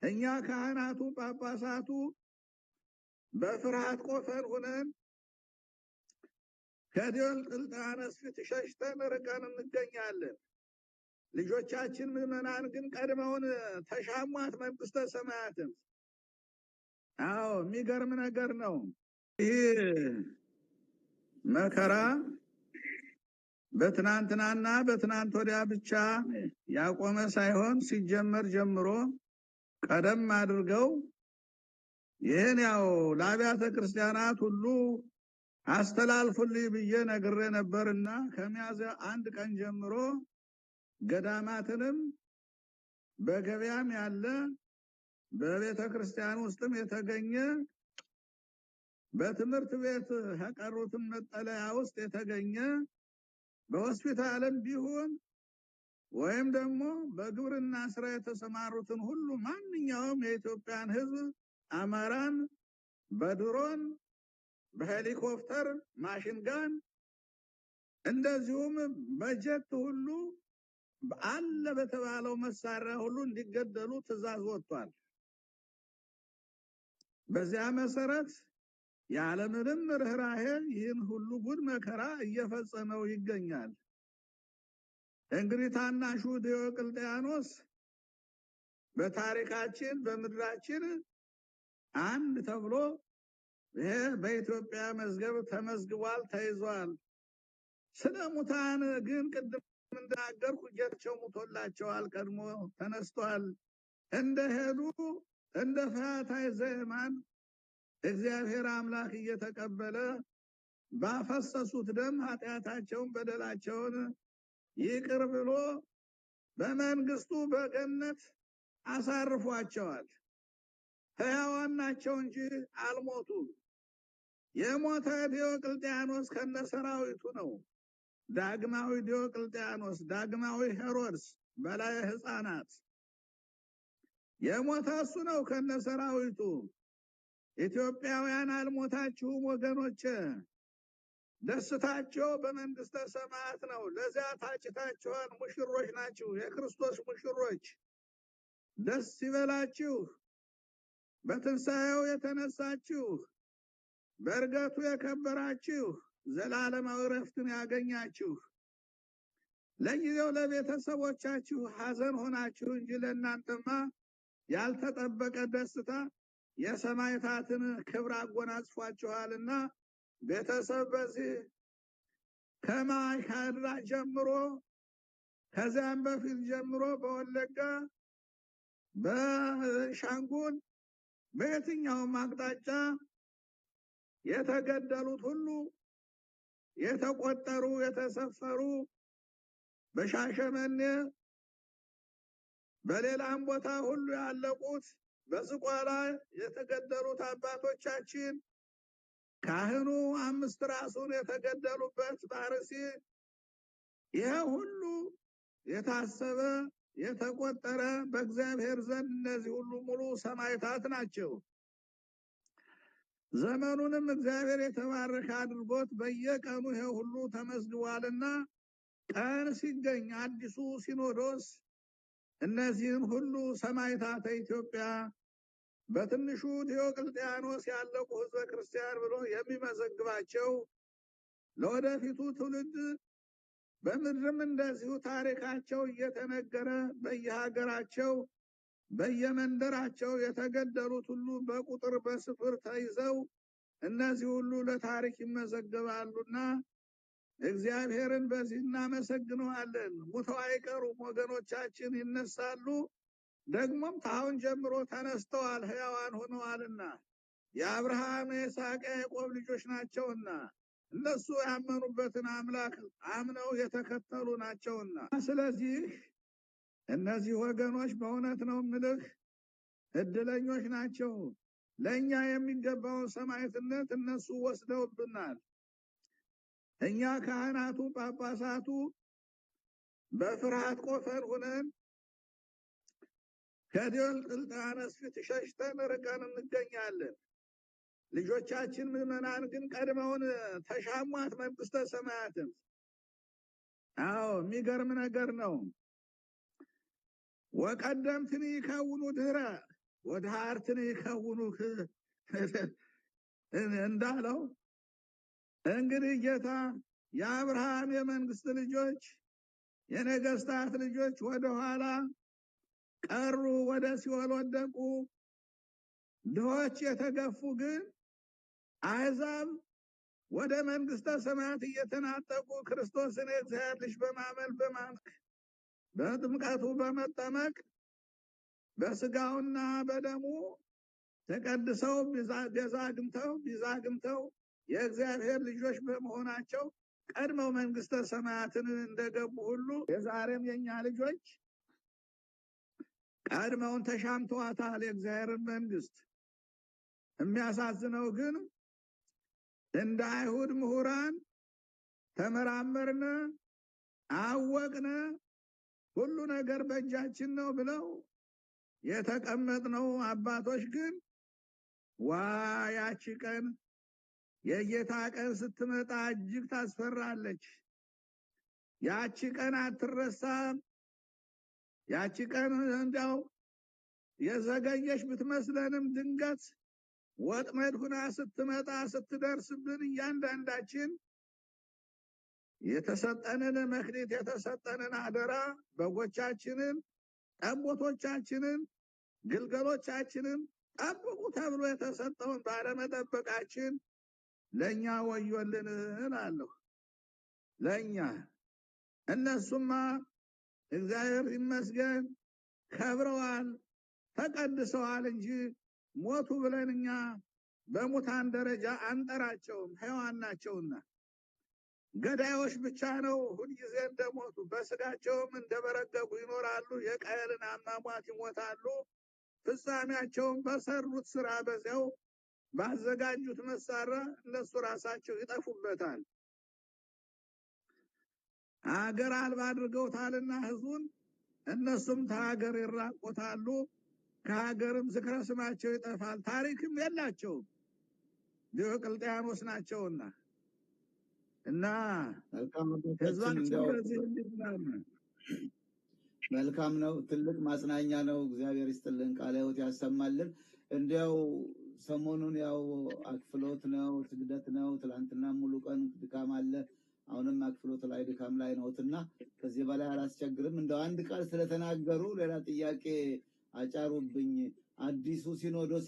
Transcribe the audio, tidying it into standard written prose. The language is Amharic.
እኛ ካህናቱ ጳጳሳቱ በፍርሃት ቆፈን ሆነን ከዲዮቅልጥያኖስ ፊት ሸሽተን ርቀን እንገኛለን። ልጆቻችን ምዕመናን ግን ቀድመውን ተሻሟት መንግስተ ሰማያትን። አዎ የሚገርም ነገር ነው። ይህ መከራ በትናንትናና በትናንት ወዲያ ብቻ ያቆመ ሳይሆን ሲጀመር ጀምሮ ቀደም አድርገው ይህን ያው ለአብያተ ክርስቲያናት ሁሉ አስተላልፉልኝ ብዬ ነግሬ ነበርና ከሚያዝያ 1 ቀን ጀምሮ ገዳማትንም በገበያም ያለ በቤተ ክርስቲያን ውስጥም የተገኘ በትምህርት ቤት ከቀሩትም መጠለያ ውስጥ የተገኘ በሆስፒታልም ቢሆን ወይም ደግሞ በግብርና ስራ የተሰማሩትን ሁሉ ማንኛውም የኢትዮጵያን ሕዝብ አማራን በድሮን በሄሊኮፕተር ማሽንጋን እንደዚሁም በጀት ሁሉ አለ በተባለው መሳሪያ ሁሉ እንዲገደሉ ትዕዛዝ ወጥቷል። በዚያ መሰረት ያለምንም ርህራሄ ይህን ሁሉ ጉድ መከራ እየፈጸመው ይገኛል። እንግዲህ ታናሹ ዲዮቅልጥያኖስ በታሪካችን በምድራችን አንድ ተብሎ ይሄ በኢትዮጵያ መዝገብ ተመዝግቧል፣ ተይዟል። ስለ ሙታን ግን ቅድም እንደናገርኩ ጌታቸው ሙቶላቸዋል፣ ቀድሞ ተነስቷል። እንደሄዱ እንደ ፈያታዊ ዘየማን እግዚአብሔር አምላክ እየተቀበለ ባፈሰሱት ደም ኃጢአታቸውን በደላቸውን ይቅር ብሎ በመንግስቱ በገነት አሳርፏቸዋል። ሕያዋን ናቸው እንጂ አልሞቱም። የሞተ ዲዮቅልጥያኖስ ከነሰራዊቱ ነው። ዳግማዊ ዲዮቅልጥያኖስ፣ ዳግማዊ ሄሮድስ በላይ ሕፃናት የሞተ እሱ ነው ከነሰራዊቱ። ኢትዮጵያውያን አልሞታችሁም ወገኖቼ፣ ደስታቸው በመንግስተ ሰማያት ነው። ለዚያ ታጭታችኋል፣ ሙሽሮች ናችሁ፣ የክርስቶስ ሙሽሮች። ደስ ይበላችሁ፣ በትንሣኤው የተነሳችሁ፣ በእርገቱ የከበራችሁ፣ ዘላለማዊ ረፍትን ያገኛችሁ። ለጊዜው ለቤተሰቦቻችሁ ሐዘን ሆናችሁ እንጂ ለእናንተማ ያልተጠበቀ ደስታ የሰማዕታትን ክብር አጎናጽፏችኋልና ቤተሰብ በዚህ ከማይካድራ ጀምሮ ከዚያም በፊት ጀምሮ በወለጋ በሻንጉል በየትኛውም አቅጣጫ የተገደሉት ሁሉ የተቆጠሩ የተሰፈሩ በሻሸመኔ በሌላም ቦታ ሁሉ ያለቁት በዝቋላ የተገደሉት አባቶቻችን ካህኑ 5 ራሱን የተገደሉበት ባርሲ ይሄ ሁሉ የታሰበ የተቆጠረ በእግዚአብሔር ዘንድ እነዚህ ሁሉ ሙሉ ሰማዕታት ናቸው። ዘመኑንም እግዚአብሔር የተባረከ አድርጎት በየቀኑ ይሄ ሁሉ ተመዝግቧልና ቀን ሲገኝ አዲሱ ሲኖዶስ እነዚህን ሁሉ ሰማዕታተ ኢትዮጵያ በትንሹ ዲዮቅልጥያኖስ ያለቁ ሕዝበ ክርስቲያን ብሎ የሚመዘግባቸው ለወደፊቱ ትውልድ በምድርም እንደዚሁ ታሪካቸው እየተነገረ በየሀገራቸው በየመንደራቸው የተገደሉት ሁሉ በቁጥር በስፍር ተይዘው እነዚህ ሁሉ ለታሪክ ይመዘገባሉና እግዚአብሔርን በዚህ እናመሰግነዋለን። ሙተው አይቀሩም ወገኖቻችን፣ ይነሳሉ። ደግሞም ታሁን ጀምሮ ተነስተዋል፣ ሕያዋን ሆነዋልና የአብርሃም የይስሐቅ የያዕቆብ ልጆች ናቸውና እነሱ ያመኑበትን አምላክ አምነው የተከተሉ ናቸውና ስለዚህ እነዚህ ወገኖች በእውነት ነው ምልህ እድለኞች ናቸው። ለኛ የሚገባውን ሰማዕትነት እነሱ ወስደውብናል። እኛ ካህናቱ ጳጳሳቱ በፍርሃት ቆፈን ሆነን ከዲዮቅልጥያኖስ ፊት ሸሽተን ርቀን እንገኛለን። ልጆቻችን ምዕመናን ግን ቀድመውን ተሻሟት መንግስተ ሰማያትን። አዎ የሚገርም ነገር ነው። ወቀደምትኒ ይከውኑ ድህረ ወደ ሀርትን ይከውኑ እንዳለው እንግዲህ ጌታ የአብርሃም የመንግስት ልጆች የነገስታት ልጆች ወደ ኋላ ቀሩ፣ ወደ ሲኦል ወደቁ። ድሆች የተገፉ ግን አሕዛብ ወደ መንግስተ ሰማያት እየተናጠቁ ክርስቶስን የእግዚአብሔር ልጅ በማመን በጥምቀቱ በመጠመቅ በስጋውና በደሙ ተቀድሰው ቤዛ አግኝተው የእግዚአብሔር ልጆች በመሆናቸው ቀድመው መንግስተ ሰማያትን እንደገቡ ሁሉ የዛሬም የኛ ልጆች ቀድመውን ተሻምተዋታል የእግዚአብሔርን መንግስት። የሚያሳዝነው ግን እንደ አይሁድ ምሁራን ተመራመርነ፣ አወቅነ፣ ሁሉ ነገር በእጃችን ነው ብለው የተቀመጥነው አባቶች ግን ያቺ ቀን የጌታ ቀን ስትመጣ እጅግ ታስፈራለች። ያቺ ቀን አትረሳም። ያቺ ቀን እንዲያው የዘገየች ብትመስለንም ድንገት ወጥመድ ሁና ስትመጣ ስትደርስብን እያንዳንዳችን የተሰጠንን መክሊት የተሰጠንን አደራ በጎቻችንን፣ ጠቦቶቻችንን፣ ግልገሎቻችንን ጠብቁ ተብሎ የተሰጠውን ባለመጠበቃችን ለኛ ወዮልን እላለሁ። ለኛ እነሱማ እግዚአብሔር ይመስገን ከብረዋል፣ ተቀድሰዋል እንጂ ሞቱ ብለን እኛ በሙታን ደረጃ አንጠራቸውም፣ ሕያዋን ናቸውና። ገዳዮች ብቻ ነው ሁልጊዜ እንደሞቱ በስጋቸውም እንደበረገጉ ይኖራሉ። የቃየልን አሟሟት ይሞታሉ። ፍጻሜያቸውን በሰሩት ስራ በዚያው ባዘጋጁት መሳሪያ እነሱ ራሳቸው ይጠፉበታል። አገር አልባ አድርገውታልና ህዝቡን እነሱም ከሀገር ይራቆታሉ። ከሀገርም ዝክረ ስማቸው ይጠፋል። ታሪክም የላቸውም። ዲዮቅልጥያኖስ ናቸውና እና ህዝባችን በዚህ እንዲናል መልካም ነው። ትልቅ ማጽናኛ ነው። እግዚአብሔር ይስጥልን፣ ቃለ ሕይወት ያሰማልን። እንዲያው ሰሞኑን ያው አክፍሎት ነው፣ ስግደት ነው። ትላንትና ሙሉ ቀን ድካም አለ። አሁንም አክፍሎት ላይ ድካም ላይ ነውትና ከዚህ በላይ አላስቸግርም። እንደው አንድ ቃል ስለተናገሩ ሌላ ጥያቄ አጫሩብኝ። አዲሱ ሲኖዶስ